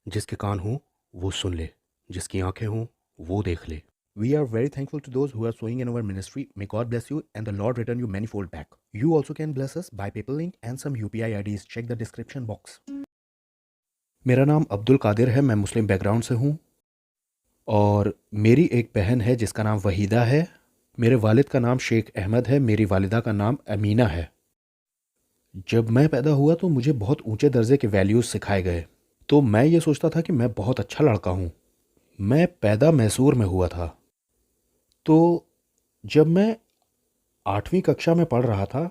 जिसके कान हों वो सुन ले, जिसकी आंखें हों वो देख ले। We are very thankful to those who are sowing in our ministry. May God bless you and the Lord return you manifold back. You also can bless us by PayPal link and some UPI IDs. Check the description box. मेरा नाम अब्दुल कादिर है, मैं मुस्लिम background से हूँ और मेरी एक बहन है जिसका नाम वहीदा है। मेरे वालिद का नाम शेख अहमद है, मेरी वालिदा का नाम अमीना है। जब मैं पैदा हुआ तो मुझे बहुत ऊंचे दर्जे के वैल्यूज़ सिखाए गए, तो मैं ये सोचता था कि मैं बहुत अच्छा लड़का हूँ। मैं पैदा मैसूर में हुआ था, तो जब मैं 8वीं कक्षा में पढ़ रहा था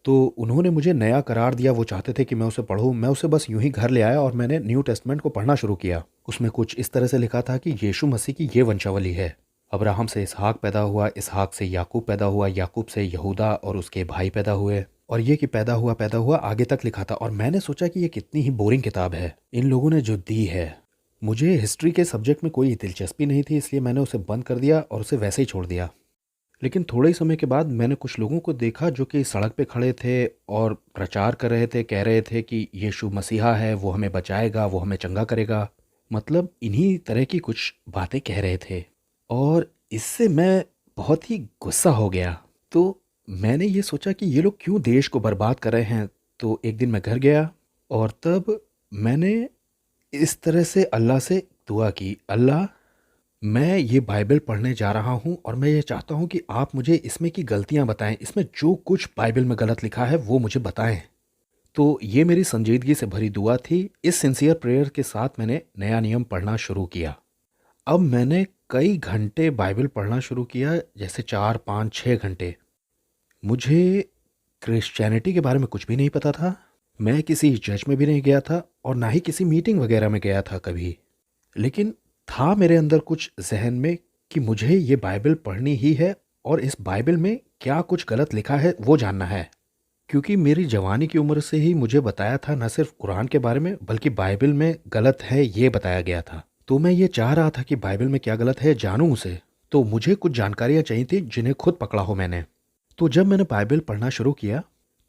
तो उन्होंने मुझे नया करार दिया। वो चाहते थे कि मैं उसे पढूं। मैं उसे बस यूं ही घर ले आया और मैंने न्यू टेस्टमेंट को पढ़ना शुरू किया। उसमें कुछ इस तरह से लिखा था कि यीशु मसीह की ये वंशावली है। अब्राहम से इसहाक पैदा हुआ, इसहाक से याकूब पैदा हुआ, याकूब से यहूदा और उसके भाई पैदा हुए, और ये कि पैदा हुआ आगे तक लिखा था। और मैंने सोचा कि ये कितनी ही बोरिंग किताब है इन लोगों ने जो दी है। मुझे हिस्ट्री के सब्जेक्ट में कोई दिलचस्पी नहीं थी, इसलिए मैंने उसे बंद कर दिया और उसे वैसे ही छोड़ दिया। लेकिन थोड़े ही समय के बाद मैंने कुछ लोगों को देखा जो कि सड़क पे खड़े थे और प्रचार कर रहे थे, कह रहे थे कि यीशु मसीहा है, वो हमें बचाएगा, वो हमें चंगा करेगा। मतलब इन्हीं तरह की कुछ बातें कह रहे थे और इससे मैं बहुत ही गुस्सा हो गया। तो मैंने ये सोचा कि ये लोग क्यों देश को बर्बाद कर रहे हैं। तो एक दिन मैं घर गया और तब मैंने इस तरह से अल्लाह से दुआ की, अल्लाह, मैं ये बाइबल पढ़ने जा रहा हूँ और मैं ये चाहता हूँ कि आप मुझे इसमें की गलतियाँ बताएं, इसमें जो कुछ बाइबल में गलत लिखा है वो मुझे बताएं। तो ये मेरी संजीदगी से भरी दुआ थी। इस सिंसियर प्रेयर के साथ मैंने नया नियम पढ़ना शुरू किया। अब मैंने कई घंटे बाइबल पढ़ना शुरू किया, जैसे 4, 5, 6 घंटे। मुझे क्रिश्चियनिटी के बारे में कुछ भी नहीं पता था। मैं किसी चर्च में भी नहीं गया था और ना ही किसी मीटिंग वगैरह में गया था कभी। लेकिन था मेरे अंदर कुछ जहन में कि मुझे ये बाइबल पढ़नी ही है और इस बाइबल में क्या कुछ गलत लिखा है वो जानना है। क्योंकि मेरी जवानी की उम्र से ही मुझे बताया था न सिर्फ कुरान के बारे में बल्कि बाइबल में गलत है ये बताया गया था। तो मैं ये चाह रहा था कि बाइबल में क्या गलत है जानूं उसे। तो मुझे कुछ जानकारियां चाहिए थी जिन्हें खुद पकड़ा हो मैंने। तो जब मैंने बाइबल पढ़ना शुरू किया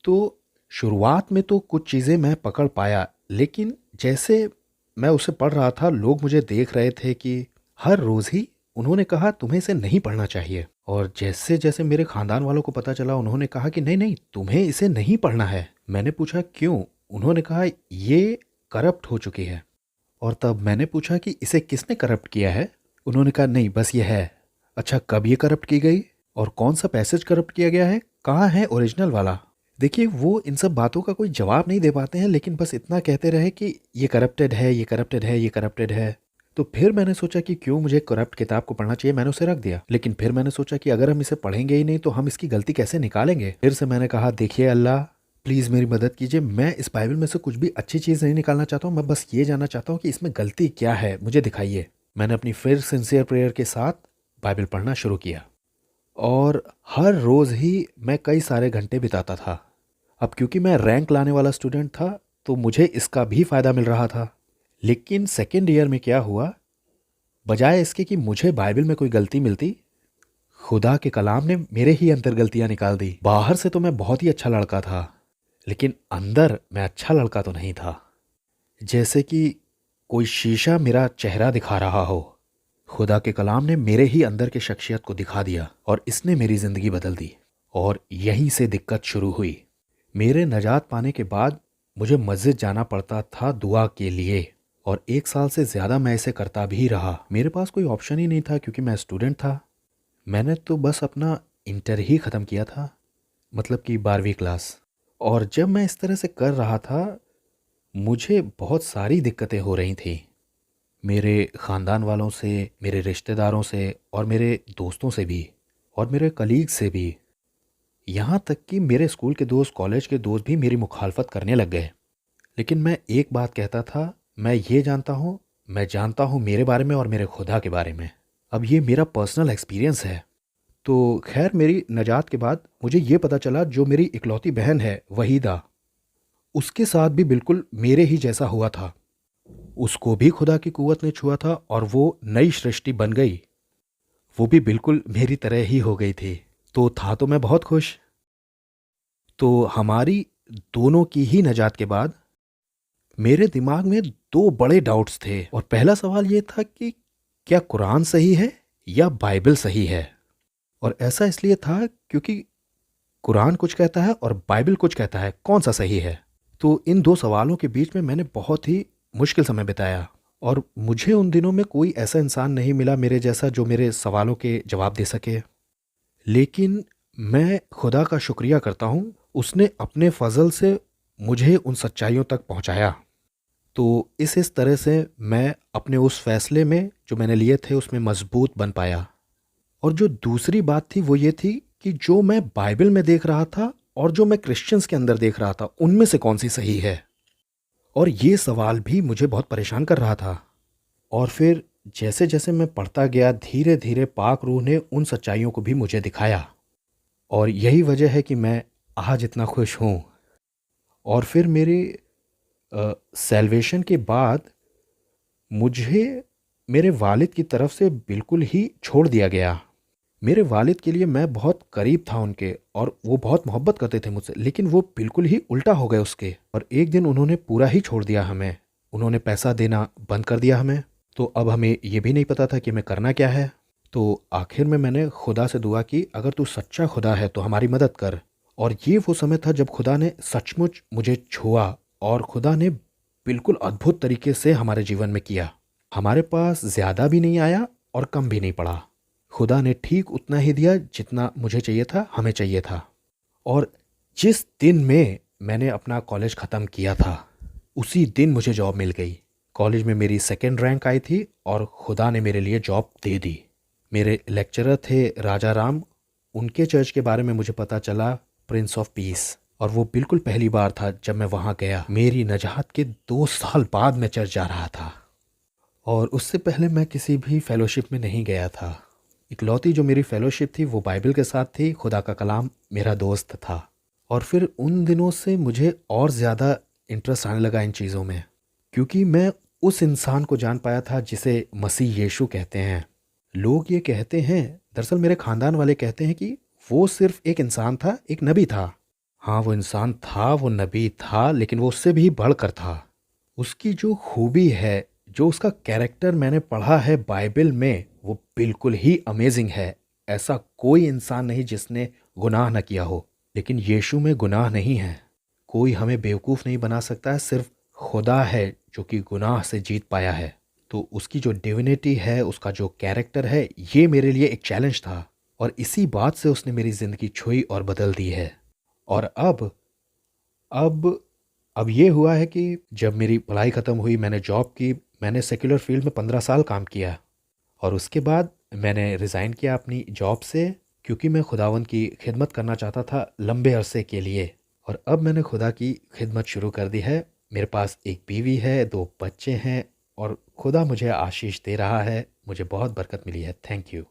तो शुरुआत में तो कुछ चीज़ें मैं पकड़ पाया, लेकिन जैसे मैं उसे पढ़ रहा था लोग मुझे देख रहे थे कि हर रोज़ ही उन्होंने कहा तुम्हें इसे नहीं पढ़ना चाहिए। और जैसे जैसे मेरे ख़ानदान वालों को पता चला उन्होंने कहा कि नहीं नहीं तुम्हें इसे नहीं पढ़ना है। मैंने पूछा क्यों? उन्होंने कहा ये करप्ट हो चुकी है। और तब मैंने पूछा कि इसे किसने करप्ट किया है? उन्होंने कहा नहीं बस ये है। अच्छा कब ये करप्ट की गई और कौन सा पैसेज करप्ट किया गया है, कहाँ है ओरिजिनल वाला? देखिए वो इन सब बातों का कोई जवाब नहीं दे पाते हैं, लेकिन बस इतना कहते रहे कि ये करप्टेड है, ये करप्टेड है, ये करप्टेड है। तो फिर मैंने सोचा कि क्यों मुझे करप्ट किताब को पढ़ना चाहिए, मैंने उसे रख दिया। लेकिन फिर मैंने सोचा कि अगर हम इसे पढ़ेंगे ही नहीं तो हम इसकी गलती कैसे निकालेंगे। फिर से मैंने कहा देखिए अल्लाह प्लीज़ मेरी मदद कीजिए, मैं इस बाइबल में से कुछ भी अच्छी चीज़ नहीं निकालना चाहता हूँ, मैं बस ये जानना चाहता हूँ कि इसमें गलती क्या है, मुझे दिखाइए। मैंने अपनी फिर सिंसियर प्रेयर के साथ बाइबल पढ़ना शुरू किया और हर रोज़ ही मैं कई सारे घंटे बिताता था। अब क्योंकि मैं रैंक लाने वाला स्टूडेंट था तो मुझे इसका भी फ़ायदा मिल रहा था। लेकिन सेकेंड ईयर में क्या हुआ, बजाय इसके कि मुझे बाइबल में कोई गलती मिलती, खुदा के कलाम ने मेरे ही अंदर गलतियां निकाल दी। बाहर से तो मैं बहुत ही अच्छा लड़का था, लेकिन अंदर मैं अच्छा लड़का तो नहीं था। जैसे कि कोई शीशा मेरा चेहरा दिखा रहा हो। खुदा के कलाम ने मेरे ही अंदर के शख्सियत को दिखा दिया और इसने मेरी ज़िंदगी बदल दी। और यहीं से दिक्कत शुरू हुई। मेरे नजात पाने के बाद मुझे मस्जिद जाना पड़ता था दुआ के लिए, और 1 साल से ज़्यादा मैं इसे करता भी रहा। मेरे पास कोई ऑप्शन ही नहीं था क्योंकि मैं स्टूडेंट था। मैंने तो बस अपना इंटर ही ख़त्म किया था, मतलब कि 12वीं क्लास। और जब मैं इस तरह से कर रहा था मुझे बहुत सारी दिक्कतें हो रही थी, मेरे ख़ानदान वालों से, मेरे रिश्तेदारों से और मेरे दोस्तों से भी और मेरे कलीग से भी। यहाँ तक कि मेरे स्कूल के दोस्त, कॉलेज के दोस्त भी मेरी मुखालफत करने लग गए। लेकिन मैं एक बात कहता था, मैं ये जानता हूँ, मैं जानता हूँ मेरे बारे में और मेरे खुदा के बारे में। अब ये मेरा पर्सनल एक्सपीरियंस है। तो खैर मेरी नजात के बाद मुझे ये पता चला जो मेरी इकलौती बहन है वहीदा, उसके साथ भी बिल्कुल मेरे ही जैसा हुआ था। उसको भी खुदा की कुव्वत ने छुआ था और वो नई सृष्टि बन गई। वो भी बिल्कुल मेरी तरह ही हो गई थी। तो था तो मैं बहुत खुश। तो हमारी दोनों की ही नजात के बाद मेरे दिमाग में दो बड़े डाउट्स थे और पहला सवाल ये था कि क्या कुरान सही है या बाइबल सही है। और ऐसा इसलिए था क्योंकि कुरान कुछ कहता है और बाइबल कुछ कहता है, कौन सा सही है। तो इन दो सवालों के बीच में मैंने बहुत ही मुश्किल समय बिताया और मुझे उन दिनों में कोई ऐसा इंसान नहीं मिला मेरे जैसा जो मेरे सवालों के जवाब दे सके। लेकिन मैं खुदा का शुक्रिया करता हूँ, उसने अपने फजल से मुझे उन सच्चाइयों तक पहुँचाया। तो इस तरह से मैं अपने उस फैसले में जो मैंने लिए थे उसमें मजबूत बन पाया। और जो दूसरी बात थी वो ये थी कि जो मैं बाइबल में देख रहा था और जो मैं क्रिश्चियंस के अंदर देख रहा था उनमें से कौन सी सही है। और ये सवाल भी मुझे बहुत परेशान कर रहा था। और फिर जैसे जैसे मैं पढ़ता गया धीरे धीरे पाक रूह ने उन सच्चाइयों को भी मुझे दिखाया और यही वजह है कि मैं आज इतना खुश हूँ। और फिर मेरे सैल्वेशन के बाद मुझे मेरे वालिद की तरफ से बिल्कुल ही छोड़ दिया गया। मेरे वालिद के लिए मैं बहुत करीब था उनके और वो बहुत मोहब्बत करते थे मुझसे, लेकिन वो बिल्कुल ही उल्टा हो गए उसके। और एक दिन उन्होंने पूरा ही छोड़ दिया हमें, उन्होंने पैसा देना बंद कर दिया हमें। तो अब हमें ये भी नहीं पता था कि हमें करना क्या है। तो आखिर में मैंने खुदा से दुआ की, अगर तू सच्चा खुदा है तो हमारी मदद कर। और ये वो समय था जब खुदा ने सचमुच मुझे छुआ और खुदा ने बिल्कुल अद्भुत तरीके से हमारे जीवन में किया। हमारे पास ज़्यादा भी नहीं आया और कम भी नहीं पड़ा। खुदा ने ठीक उतना ही दिया जितना मुझे चाहिए था, हमें चाहिए था। और जिस दिन में मैंने अपना कॉलेज ख़त्म किया था उसी दिन मुझे जॉब मिल गई। कॉलेज में मेरी सेकंड रैंक आई थी और खुदा ने मेरे लिए जॉब दे दी। मेरे लेक्चरर थे राजा राम, उनके चर्च के बारे में मुझे पता चला, प्रिंस ऑफ पीस। और वो बिल्कुल पहली बार था जब मैं वहाँ गया। मेरी नजात के 2 साल बाद मैं चर्च जा रहा था और उससे पहले मैं किसी भी फेलोशिप में नहीं गया था। इकलौती जो मेरी फेलोशिप थी वो बाइबल के साथ थी, खुदा का कलाम मेरा दोस्त था। और फिर उन दिनों से मुझे और ज़्यादा इंटरेस्ट आने लगा इन चीज़ों में, क्योंकि मैं उस इंसान को जान पाया था जिसे मसीह यीशु कहते हैं। लोग ये कहते हैं, दरअसल मेरे ख़ानदान वाले कहते हैं कि वो सिर्फ एक इंसान था, एक नबी था। हाँ, वो इंसान था, वो नबी था, लेकिन वो उससे भी बढ़कर था। उसकी जो खूबी है, जो उसका कैरेक्टर मैंने पढ़ा है बाइबल में, वो बिल्कुल ही अमेजिंग है। ऐसा कोई इंसान नहीं जिसने गुनाह न किया हो, लेकिन यीशु में गुनाह नहीं है। कोई हमें बेवकूफ़ नहीं बना सकता है, सिर्फ खुदा है जो कि गुनाह से जीत पाया है। तो उसकी जो डिविनिटी है, उसका जो कैरेक्टर है, ये मेरे लिए एक चैलेंज था और इसी बात से उसने मेरी ज़िंदगी छुई और बदल दी है। और अब अब ये हुआ है कि जब मेरी पढ़ाई ख़त्म हुई, मैंने जॉब की, मैंने सेक्युलर फील्ड में 15 साल काम किया और उसके बाद मैंने रिज़ाइन किया अपनी जॉब से, क्योंकि मैं खुदावंद की खिदमत करना चाहता था लंबे अरसे के लिए। और अब मैंने खुदा की खिदमत शुरू कर दी है। मेरे पास एक बीवी है, 2 बच्चे हैं और खुदा मुझे आशीष दे रहा है। मुझे बहुत बरकत मिली है। Thank you.